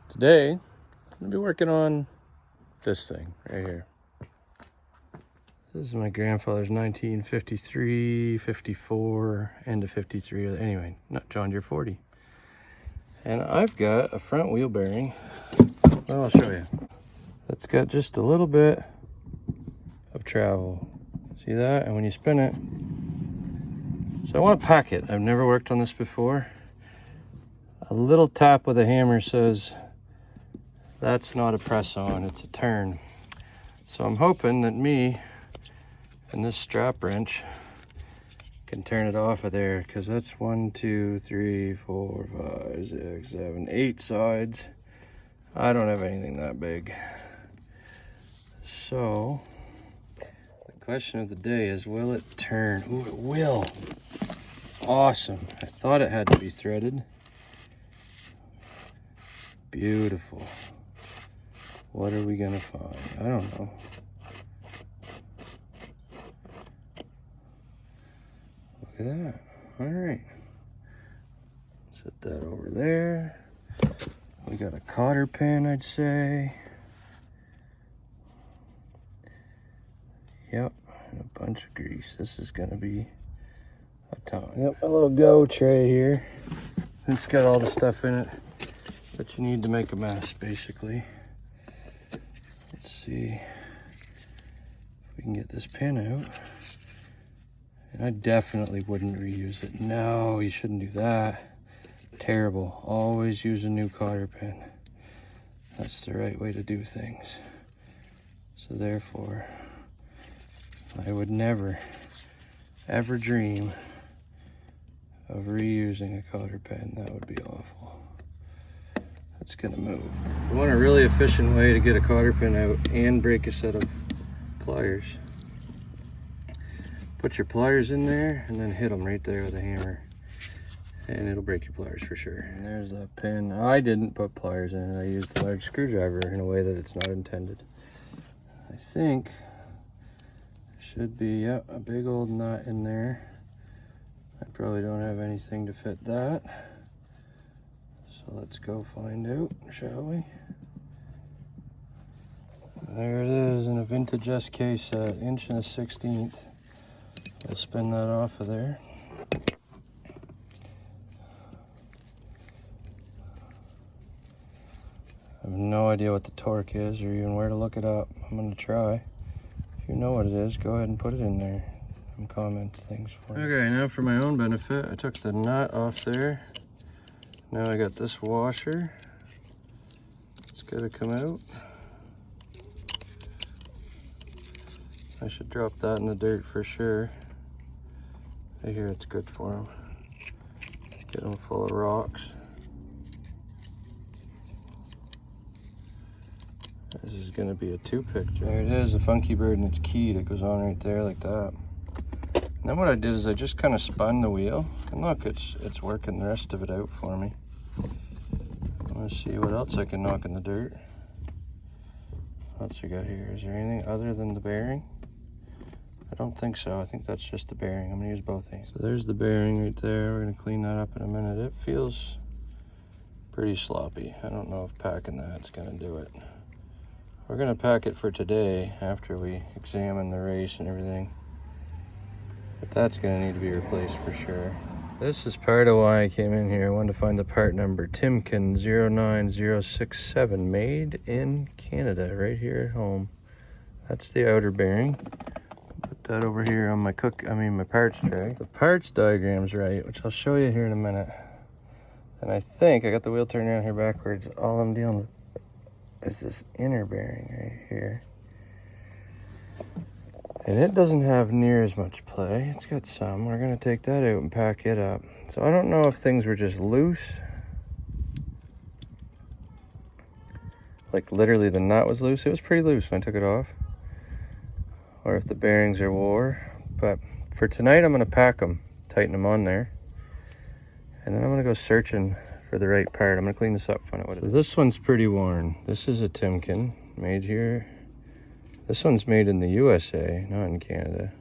Today, I'm going to be working on this thing right here. This is my grandfather's 1953, 54, and a 53. Anyway, not John Deere 40. And I've got a front wheel bearing. Well, I'll show you. That's got just a little bit of travel. See that? And when you spin it, so I want to pack it. I've never worked on this before. A little tap with a hammer says that's not a press on, it's a turn. So I'm hoping that me and this strap wrench can turn it off of there, because that's 1, 2, 3, 4, 5, 6, 7, 8 sides. I don't have anything that big. So the question of the day is, will it turn? Ooh, it will. Awesome. I thought it had to be threaded. Beautiful. What are we gonna find? I don't know. Look at that. All right. Set that over there. We got a cotter pin, I'd say. Yep, and a bunch of grease. This is gonna be a ton. Yep, a little go tray here. It's got all the stuff in it that you need to make a mess, basically. Let's see if we can get this pin out. And I definitely wouldn't reuse it. No, you shouldn't do that. Terrible. Always use a new cotter pin. That's the right way to do things. So therefore, I would never, ever dream of reusing a cotter pin. That would be awful. It's gonna move. If you want a really efficient way to get a cotter pin out and break a set of pliers, put your pliers in there and then hit them right there with a hammer, and it'll break your pliers for sure. And there's that pin. I didn't put pliers in it. I used a large screwdriver in a way that it's not intended. I think should be, yep, a big old nut in there. I probably don't have anything to fit that. So let's go find out, shall we? There it is in a vintage SK set, 1/16". We'll spin that off of there. I have no idea what the torque is or even where to look it up. I'm gonna try. If you know what it is, go ahead and put it in there and comment things for me. Okay, now for my own benefit, I took the nut off there. Now I got this washer. It's gotta come out. I should drop that in the dirt for sure. I hear it's good for them. Get them full of rocks. This is gonna be a 2-picture. There it is, a funky bird, and it's keyed. It goes on right there like that. And then what I did is I just kind of spun the wheel, and look, it's working the rest of it out for me. I want to see what else I can knock in the dirt. What else we got here? Is there anything other than the bearing? I don't think so. I think that's just the bearing. I'm gonna use both hands. So there's the bearing right there. We're gonna clean that up in a minute. It feels pretty sloppy. I don't know if packing that's gonna do it. We're gonna pack it for today after we examine the race and everything. But that's gonna need to be replaced for sure. This is part of why I came in here. I wanted to find the part number, Timken 09067, made in Canada, right here at home. That's the outer bearing. Put that over here on my my parts tray. The parts diagram's right, which I'll show you here in a minute. And I think I got the wheel turned around here backwards. All I'm dealing with is this inner bearing right here. And it doesn't have near as much play. It's got some. We're gonna take that out and pack it up. So I don't know if things were just loose, like literally the nut was loose. It was pretty loose when I took it off. Or if the bearings are wore. But for tonight, I'm gonna pack them, tighten them on there. And then I'm gonna go searching for the right part. I'm gonna clean this up, find out what it is. So this one's pretty worn. This is a Timken, made here. This one's made in the USA, not in Canada.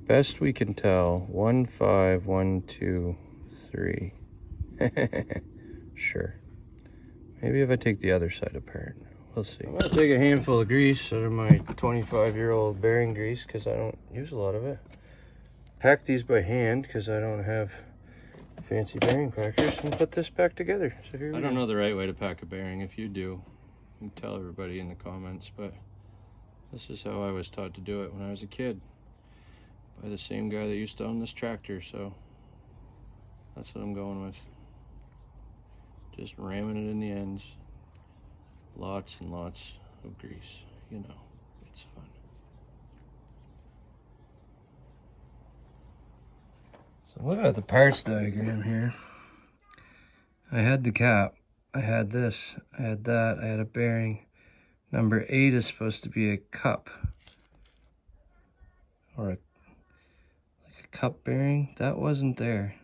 Best we can tell, 15123. Sure. Maybe if I take the other side apart. We'll see. I'm gonna take a handful of grease out of my 25-year-old bearing grease because I don't use a lot of it. Pack these by hand because I don't have fancy bearing packers, and put this back together. So here we go. I don't know the right way to pack a bearing. If you do, you can tell everybody in the comments, but this is how I was taught to do it when I was a kid by the same guy that used to own this tractor, so that's what I'm going with. Just ramming it in the ends. Lots and lots of grease, you know, it's fun. So look at the parts diagram here. I had the cap, I had this, I had that, I had a bearing. Number 8 is supposed to be a cup, or like a cup bearing. That wasn't there.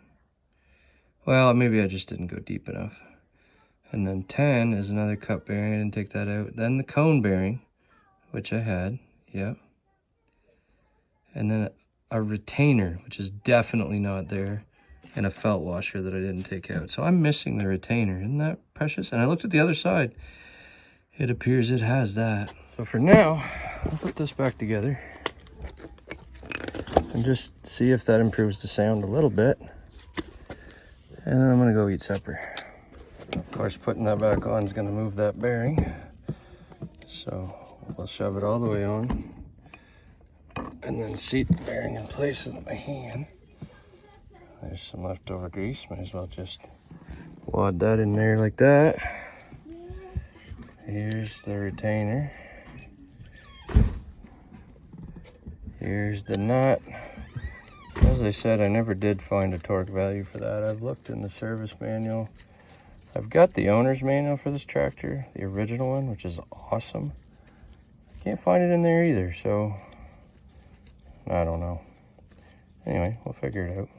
Well, maybe I just didn't go deep enough. And then 10 is another cup bearing. I didn't take that out. Then the cone bearing, which I had, yep. And then a retainer, which is definitely not there, and a felt washer that I didn't take out. So I'm missing the retainer. Isn't that precious? And I looked at the other side. It appears it has that. So for now, I'll put this back together and just see if that improves the sound a little bit. And then I'm gonna go eat supper. Of course, putting that back on is gonna move that bearing. So I'll shove it all the way on and then seat the bearing in place with my hand. There's some leftover grease, might as well just wad that in there like that. Here's the retainer. Here's the nut. As I said, I never did find a torque value for that. I've looked in the service manual. I've got the owner's manual for this tractor, the original one, which is awesome. I can't find it in there either, so I don't know. Anyway, we'll figure it out.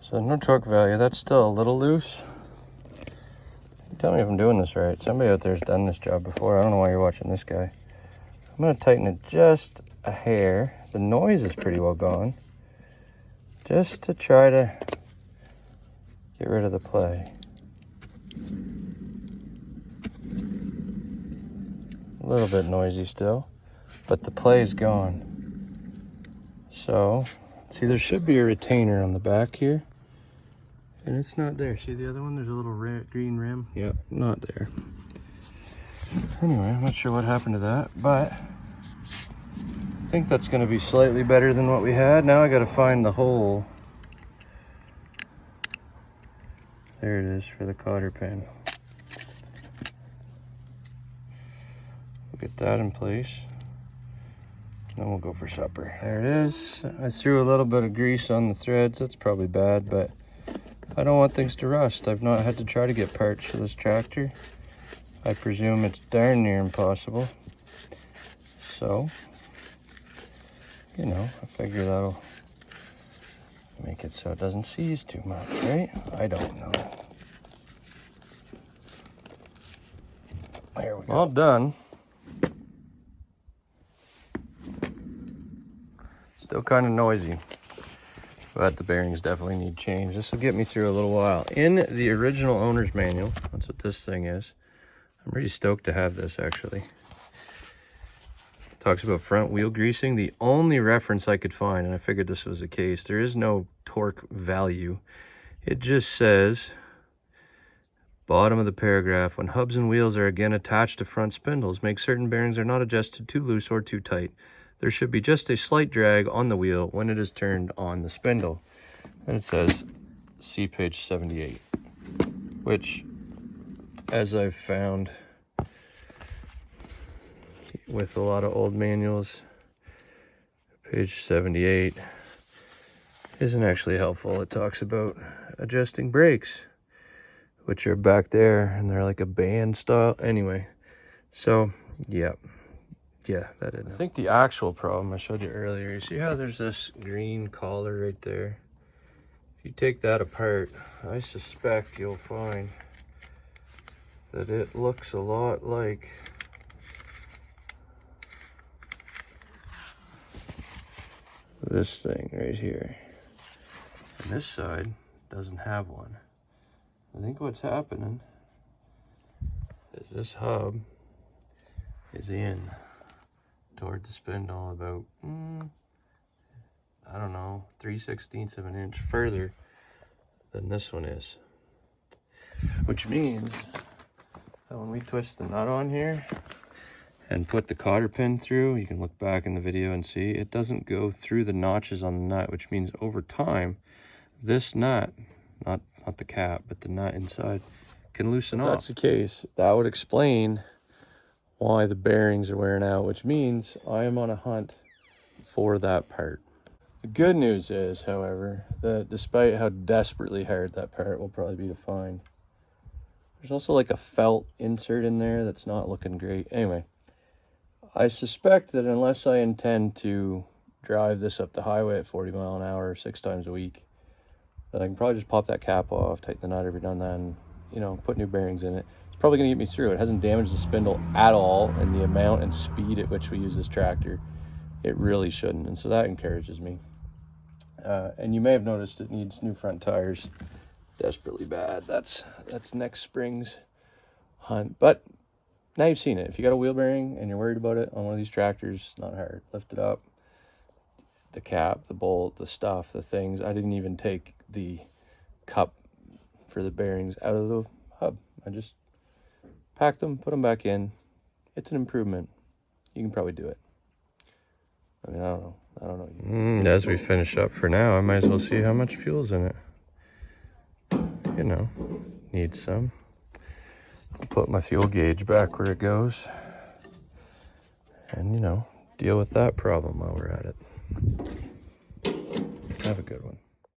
So no torque value, that's still a little loose. Tell me if I'm doing this right. Somebody out there's done this job before. I don't know why you're watching this guy. I'm gonna tighten it just a hair. The noise is pretty well gone. Just to try to get rid of the play. A little bit noisy still, but the play's gone. So, see, there should be a retainer on the back here, and it's not there. See the other one? There's a little green rim. Yep, not there. Anyway, I'm not sure what happened to that, but I think that's going to be slightly better than what we had. Now I got to find the hole. There it is for the cotter pin. We'll get that in place. Then we'll go for supper. There it is. I threw a little bit of grease on the threads. That's probably bad, but I don't want things to rust. I've not had to try to get parts for this tractor. I presume it's darn near impossible. So, you know, I figure that'll make it so it doesn't seize too much, right? I don't know. There we go. All done. Still kind of noisy, but the bearings definitely need change. This will get me through a little while. In the original owner's manual, that's what this thing is. I'm really stoked to have this, actually. Talks about front wheel greasing. The only reference I could find, and I figured this was the case, there is no torque value. It just says, bottom of the paragraph, when hubs and wheels are again attached to front spindles, make certain bearings are not adjusted too loose or too tight. There should be just a slight drag on the wheel when it is turned on the spindle. And it says, see page 78, which, as I've found with a lot of old manuals, page 78 isn't actually helpful. It talks about adjusting brakes, which are back there, and they're like a band style. Anyway, so yeah, that didn't. I think the actual problem I showed you earlier, you see how there's this green collar right there? If you take that apart, I suspect you'll find that it looks a lot like this thing right here. And this side doesn't have one. I think what's happening is this hub is in toward the spindle about, I don't know, 3/16 of an inch further than this one is. Which means that when we twist the nut on here and put the cotter pin through, you can look back in the video and see it doesn't go through the notches on the nut, which means over time, this nut, not the cap, but the nut inside, can loosen off. If that's the case, that would explain why the bearings are wearing out, which means I am on a hunt for that part. The good news is, however, that despite how desperately hard that part will probably be to find, there's also like a felt insert in there that's not looking great. Anyway, I suspect that unless I intend to drive this up the highway at 40 mile an hour 6 times a week, that I can probably just pop that cap off, tighten the nut every now and then, you know, put new bearings in it. It's probably going to get me through. It hasn't damaged the spindle at all, and the amount and speed at which we use this tractor, it really shouldn't, and so that encourages me. And you may have noticed it needs new front tires desperately bad. That's next spring's hunt. But now you've seen it. If you got a wheel bearing and you're worried about it on one of these tractors, it's not hard. Lift it up, the cap, the bolt, the stuff, the things. I didn't even take the cup for the bearings out of the hub. I just packed them, put them back in. It's an improvement. You can probably do it. I mean, I don't know. As we finish up for now, I might as well see how much fuel's in it. You know, need some. I'll put my fuel gauge back where it goes. And, you know, deal with that problem while we're at it. Have a good one.